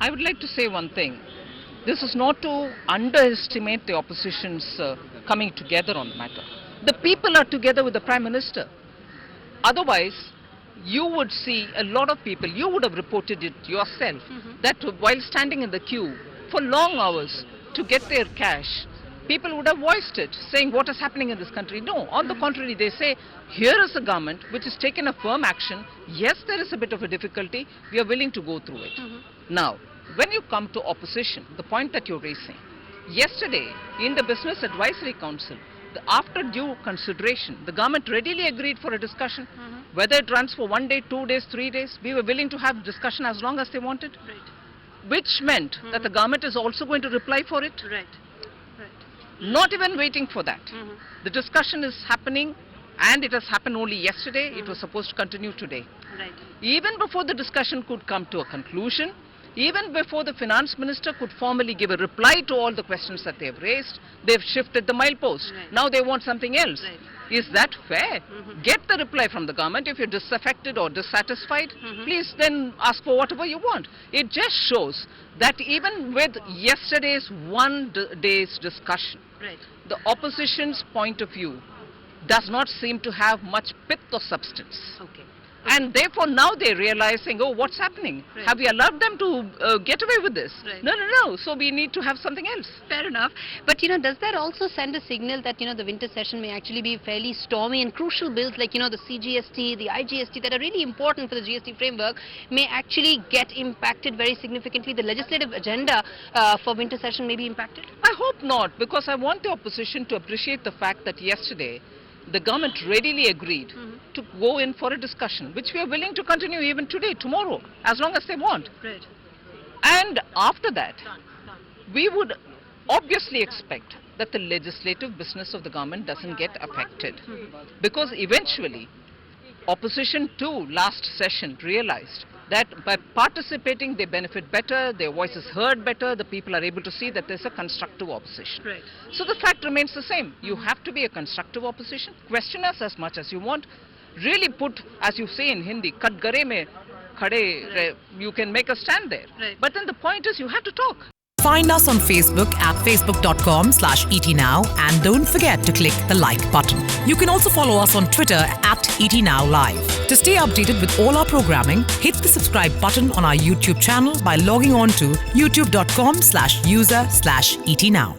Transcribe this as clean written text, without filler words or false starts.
I would like to say one thing. This is not to underestimate the opposition's coming together on the matter. The people are together with the Prime Minister. Otherwise, you would see a lot of people, you would have reported it yourself, that while standing in the queue for long hours to get their cash, people would have voiced it, saying what is happening in this country. No, on the contrary, they say, here is a government which has taken a firm action. Yes, there is a bit of a difficulty. We are willing to go through it. Now, when you come to opposition, the point that you're raising, yesterday in the Business Advisory Council, after due consideration, the government readily agreed for a discussion. Whether it runs for 1 day, 2 days, 3 days, we were willing to have discussion as long as they wanted. Right. Which meant that the government is also going to reply for it. Right. Not even waiting for that. The discussion is happening, and it has happened only yesterday. It was supposed to continue today. Right. Even before the discussion could come to a conclusion, even before the finance minister could formally give a reply to all the questions that they've raised, they've shifted the milepost. Right. Now they want something else. Right. Is that fair? Get the reply from the government. If you're disaffected or dissatisfied, please then ask for whatever you want. It just shows that even with yesterday's day's discussion, Right. the opposition's point of view does not seem to have much pith or substance. Okay. And therefore now they're realizing, oh, what's happening? Right. Have we allowed them to get away with this? Right. No. So we need to have something else. Fair enough. But, does that also send a signal that, the winter session may actually be fairly stormy and crucial bills like, the CGST, the IGST that are really important for the GST framework may actually get impacted very significantly? The legislative agenda for winter session may be impacted? I hope not, because I want the opposition to appreciate the fact that yesterday the government readily agreed to go in for a discussion, which we are willing to continue even today, tomorrow, as long as they want. Right. And after that, we would obviously expect that the legislative business of the government doesn't get affected. Because eventually, opposition too, last session, realized that by participating they benefit better, their voice is heard better, the people are able to see that there's a constructive opposition. Right. So the fact remains the same. You have to be a constructive opposition. Question us as much as you want. Really put, as you say in Hindi, katgare mein khade, you can make a stand there. Right. But then the point is you have to talk. Find us on Facebook at facebook.com/ETNow and don't forget to click the like button. You can also follow us on Twitter at ETNowLive. To stay updated with all our programming, hit the subscribe button on our YouTube channel by logging on to youtube.com/user/ETNow.